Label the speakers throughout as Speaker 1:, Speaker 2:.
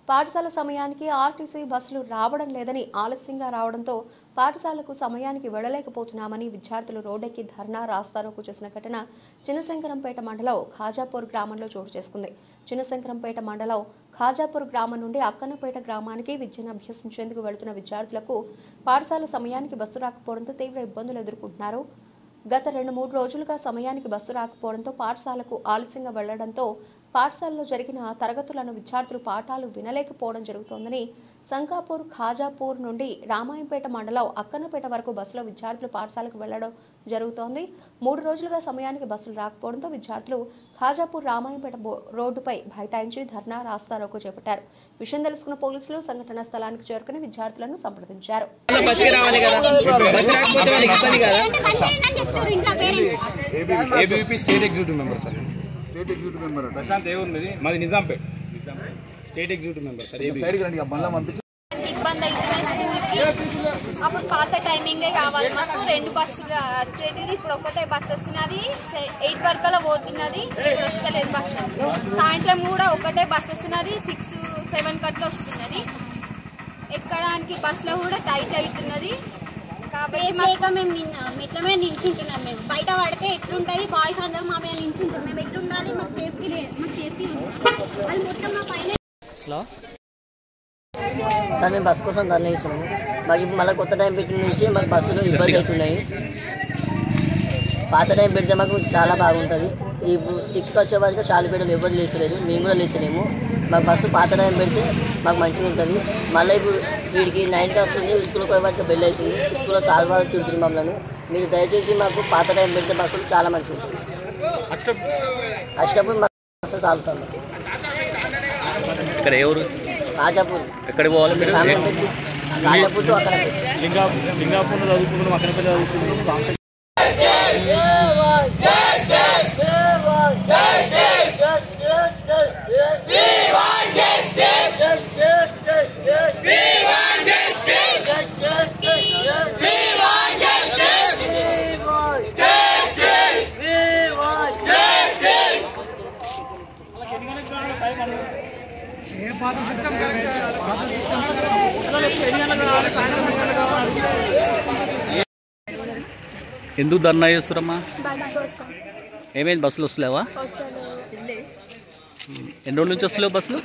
Speaker 1: పాఠశాల సమయానికి ఆర్టీసీ బస్సులు రావడం లేదని ఆలస్యంగా రావడంతో పాఠశాలకు సమయానికి వెళ్లలేకపోతున్నామని విద్యార్థులు రోడ్డెక్కి ధర్నా రాస్తారోకు చేసిన ఘటన చిన్నశంకరంపేట మండలం ఖాజాపూర్ గ్రామంలో చోటు చేసుకుంది. చిన్నశంకరంపేట మండలం ఖాజాపూర్ గ్రామం నుండి అక్కన్నపేట గ్రామానికి విద్యను అభ్యసించేందుకు వెళుతున్న విద్యార్థులకు పాఠశాల సమయానికి బస్సు రాకపోవడంతో తీవ్ర ఇబ్బందులు ఎదుర్కొంటున్నారు. గత 2-3 రోజులుగా సమయానికి బస్సు రాకపోవడంతో పాఠశాలకు ఆలస్యంగా వెళ్లడంతో పాఠశాలలో జరిగిన తరగతులను విద్యార్థులు పాఠాలు వినలేకపోవడం జరుగుతోందని సంకాపూర్ ఖాజాపూర్ నుండి రామాయంపేట మండలం అక్కన్నపేట వరకు బస్సులో విద్యార్థులు పాఠశాలకు వెళ్లడం జరుగుతోంది. 3 రోజులుగా సమయానికి బస్సులు రాకపోవడంతో విద్యార్థులు ఖాజాపూర్ రామాయంపేట రోడ్డుపై బైఠాయించి ధర్నా రాస్తారోకో చేపట్టారు. విషయం తెలుసుకున్న పోలీసులు సంఘటనా స్థలానికి చేరుకుని విద్యార్థులను సంప్రదించారు.
Speaker 2: స్టేట్ ఎగ్జిక్యూటివ్ మెంబర్ ప్రశాంత్ ఏముంది మాది Nizampet state executive member sir ఇబ్బంది
Speaker 3: అవుతుంది. అప్పుడు పాత టైమింగే కావాలి మాకు. 2 బస్సులు వచ్చేది, ఇప్పుడు ఒకటే బస్సు వస్తున్నది. 8 వరకలా పోతున్నది, ఇప్పుడు వస్తలేదు బస్సు. సాయంత్రం కూడా ఒకటే బస్సు వస్తున్నది, 6-7 కట్ల వస్తున్నది. ఎక్కడానికి బస్సులో కూడా టైట్ అవుతున్నది. కాబట్టి మేము మెట్ల మీద నిల్చుంటున్నాం. మేము బయట పడితే ఎట్లుంటుంది, బాయ్స్ అందరూ మా మీద నిల్చుంటాం. మేము ఎట్లుండాలి, మాకు సేఫ్టీ లేదు. మాకు సేఫ్టీ అది మొత్తం మా పైన.
Speaker 4: సార్ మేము బస్సు కోసం ధర్నా చేస్తున్నాము. మాకు ఇప్పుడు మళ్ళీ కొత్త టైం పెట్టిన నుంచి మాకు బస్సులు ఇబ్బంది అవుతున్నాయి. పాత టైం పెడితే మాకు చాలా బాగుంటుంది. ఇప్పుడు 6కి వచ్చే వరకు షాలిపేటలు ఎవరు లేసలేరు, మేము కూడా లేసలేము. మాకు బస్సు పాత టైం పెడితే మాకు మంచిగా ఉంటుంది. మళ్ళీ ఇప్పుడు వీడికి 9కి వస్తుంది, స్కూల్కి పోయే వరకు బెల్ అవుతుంది. స్కూల్లో సార్ వాళ్ళు తిడుతుంది మమ్మల్ని. మీరు దయచేసి మాకు పాత టైం పెడితే బస్సులు చాలా మంచిగా ఉంటుంది. అష్టపూర్ బస్సు చాలు సార్.
Speaker 5: ఇక్కడ ఎవరు
Speaker 4: ఖాజాపూర్
Speaker 5: ఎక్కడికి పోవాలి మీరు?
Speaker 4: ఖాజాపూర్ టు అక్కడ
Speaker 2: లింగాపూర్ చదువుకుంటున్నాం, అక్కడ చదువుకుంటున్నాం.
Speaker 5: ఎందుకు ధర్నా చేస్తారమ్మా? ఏమైంది, బస్సులు వస్తలేవా? ఎన్ని రోజుల నుంచి వస్తలేవు బస్సులు?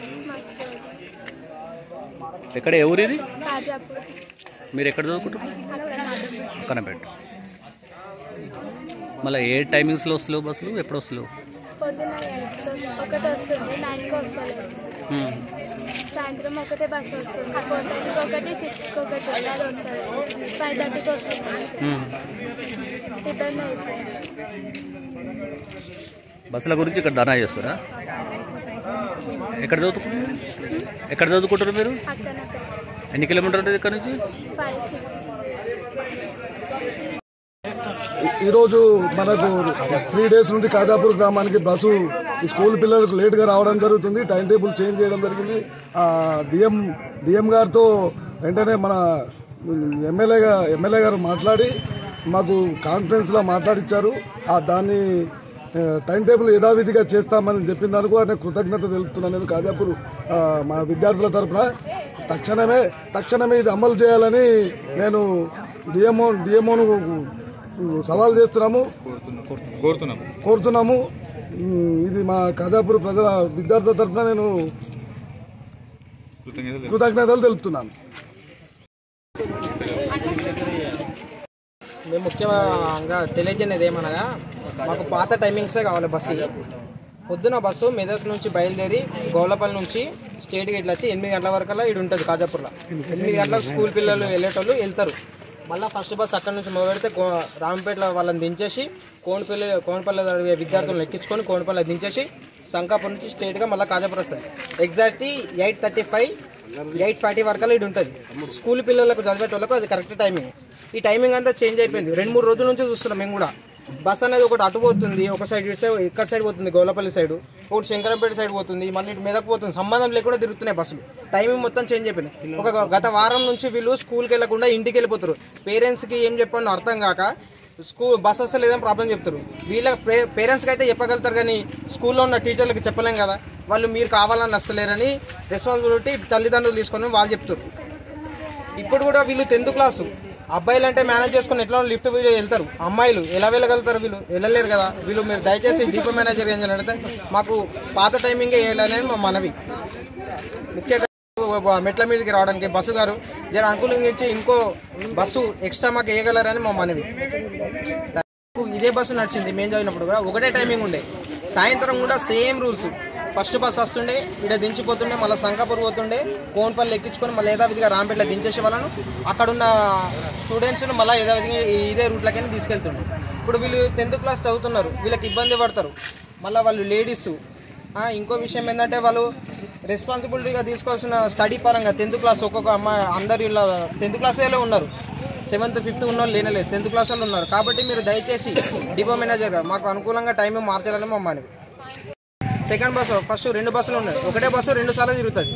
Speaker 5: ఎక్కడ ఎవరు ఇది? మీరు ఎక్కడ చదువుకుంటారు? అక్కన్నపేట. మళ్ళీ ఏ టైమింగ్స్లో వస్తలేవు బస్సులు? ఎప్పుడు వస్తలేవు?
Speaker 6: ఒకటి వస్తుంది, 9కి వస్తలేదు. సాయంత్రం ఒకటే బస్సు వస్తుంది, 4:30కి ఒకటి, 6కి ఒకటి, అది వస్తుంది. 5:30కి వస్తుంది. ఇబ్బంది అయిపోయింది.
Speaker 5: బస్సుల గురించి ఇక్కడ ధర్నా చేస్తారా? ఎక్కడ చదువుకుంటారు మీరు? ఎన్ని కిలోమీటర్లు ఉంటుంది ఇక్కడ నుంచి?
Speaker 6: 5-6.
Speaker 7: ఈరోజు మనకు 3 డేస్ నుండి ఖాజాపూర్ గ్రామానికి బస్సు స్కూల్ పిల్లలకు లేట్గా రావడం జరుగుతుంది. టైం టేబుల్ చేంజ్ చేయడం జరిగింది. డిఎం గారితో వెంటనే మన ఎమ్మెల్యే గారు మాట్లాడి మాకు కాన్ఫరెన్స్లో మాట్లాడిచ్చారు. దాన్ని టైం టేబుల్ యథావిధిగా చేస్తామని చెప్పిన దానికి ఆయన కృతజ్ఞత తెలుపుతున్నాను. నేను ఖాజాపూర్ మా విద్యార్థుల తరఫున తక్షణమే ఇది అమలు చేయాలని నేను డిఎంఓను సవాల్ చేస్తున్నాము, కోరుతున్నాము. ఇది మా ఖాజాపూర్ ప్రజల విద్యార్థుల తరఫున నేను కృతజ్ఞతలు తెలుపుతున్నాను.
Speaker 8: మేము ముఖ్యంగా తెలియజేయనేది ఏమనగా మాకు పాత టైమింగ్సే కావాలి. బస్సు పొద్దున బస్సు మెదక్ నుంచి బయలుదేరి గోలపల్లి నుంచి స్టేట్కి ఇట్లా వచ్చి 8 గంటల వరకల్లా ఇది ఉంటుంది. ఖాజాపూర్లో 8 గంటలకు స్కూల్ పిల్లలు వెళ్ళేటోళ్ళు వెళ్తారు. మళ్ళీ ఫస్ట్ బస్ అక్కడ నుంచి మొదలెడితే రాంపేటలో వాళ్ళని దించేసి కోనపల్లి విద్యార్థులను ఎక్కించుకొని కోనపల్లి దించేసి సంకాపూర్ నుంచి స్ట్రేట్గా మళ్ళీ ఖాజాపూర్ వస్తుంది. ఎగ్జాక్ట్లీ 8:35, 8:40 వరకల్లా ఇది ఉంటుంది. స్కూల్ పిల్లలకు చదివేటోళ్ళకు అది కరెక్ట్ టైమింగ్. ఈ టైమింగ్ అంతా చేంజ్ అయిపోయింది. 2-3 రోజుల నుంచి చూస్తున్నాం మేము కూడా. బస్ అనేది ఒకటి అటు పోతుంది, ఒక సైడ్ ఇక్కడ సైడ్ పోతుంది గోలపల్లి సైడ్, ఒకటి శంకరంపేట సైడ్ పోతుంది, మళ్ళీ ఇటు మీదకు పోతుంది. సంబంధం లేకుండా తిరుగుతున్నాయి బస్సులు. టైమింగ్ మొత్తం చేంజ్ అయిపోయింది. గత వారం నుంచి వీళ్ళు స్కూల్కి వెళ్ళకుండా ఇంటికి వెళ్ళిపోతారు. పేరెంట్స్కి ఏం చెప్పాలో అర్థం కాక బస్ అసలు లేదని ప్రాబ్లం చెప్తారు. వీళ్ళ పేరెంట్స్కి అయితే చెప్పగలుగుతారు, కానీ స్కూల్లో ఉన్న టీచర్లకి చెప్పలేం కదా. వాళ్ళు మీరు కావాలని వస్తలేరని రెస్పాన్సిబిలిటీ తల్లిదండ్రులు తీసుకొని వాళ్ళు చెప్తారు. ఇప్పుడు కూడా వీళ్ళు 10th క్లాసు అబ్బాయిలు అంటే మేనేజ్ చేసుకుని ఎట్లా లిఫ్ట్ వెళ్తారు, అమ్మాయిలు ఎలా వెళ్ళగలుగుతారు? వీళ్ళు వెళ్ళలేరు కదా. వీళ్ళు మీరు దయచేసి డిపో మేనేజర్ ఏం చేయాలంటే మాకు పాత టైమింగే వేయాలనేది మా మనవి. ముఖ్యంగా మెట్ల మీదకి రావడానికి బస్సు గారు జర అనుకూలించి ఇంకో బస్సు ఎక్స్ట్రా మాకు వేయగలరని మా మనవి. ఇదే బస్సు నడిచింది మేము చదివినప్పుడు కూడా, ఒకటే టైమింగ్ ఉండే. సాయంత్రం కూడా సేమ్ రూల్స్. ఫస్ట్ బస్ వస్తుండే, ఇక్కడ దించిపోతుండే, మళ్ళీ సంకాపూర్ పోతుండే, కోన్పల్లి ఎక్కించుకొని మళ్ళీ యథావిధిగా రాంపేటలో దించేసే వాళ్ళను అక్కడున్న స్టూడెంట్స్ను మళ్ళీ యథావిధిగా ఇదే రూట్లకైనా తీసుకెళ్తుండే. ఇప్పుడు వీళ్ళు 10th క్లాస్ చదువుతున్నారు, వీళ్ళకి ఇబ్బంది పడతారు. మళ్ళీ వాళ్ళు లేడీస్. ఇంకో విషయం ఏంటంటే వాళ్ళు రెస్పాన్సిబిలిటీగా తీసుకోవాల్సిన స్టడీ పరంగా 10th క్లాస్ ఒక్కొక్క అమ్మాయి అందరు ఇలా 10th క్లాస్లో ఉన్నారు, 7th 5th ఉన్న వాళ్ళు లేనలేదు, 10th క్లాస్ వాళ్ళు ఉన్నారు. కాబట్టి మీరు దయచేసి డిపో మేనేజర్ మాకు అనుకూలంగా టైం మార్చాలని మమ్మల్ని. సెకండ్ బస్సు ఫస్ట్ 2 బస్సులు ఉన్నాయి, ఒకటే బస్సు 2 సార్లు తిరుగుతుంది.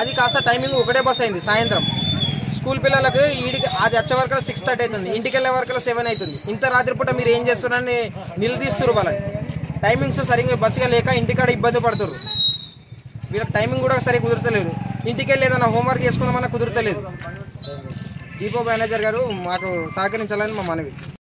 Speaker 8: అది కాస్త టైమింగ్ ఒకటే బస్సు అయింది. సాయంత్రం స్కూల్ పిల్లలకు ఈడికి అది వచ్చే వరకు 6:30 అవుతుంది, ఇంటికి వెళ్ళే వరకు 7 అవుతుంది. ఇంత రాత్రిపూట మీరు ఏం చేస్తున్నారని నిలదీస్తున్నారు వాళ్ళని. టైమింగ్స్ సరిగ్గా బస్సుగా లేక ఇంటికాడ ఇబ్బంది పడుతున్నారు. వీళ్ళకి టైమింగ్ కూడా సరిగ్గా కుదరతలేదు. ఇంటికి వెళ్ళి ఏదైనా హోంవర్క్ చేసుకుందామన్నా కుదరతలేదు. డిపో మేనేజర్ గారు మాకు సహకరించాలని మా మనవి.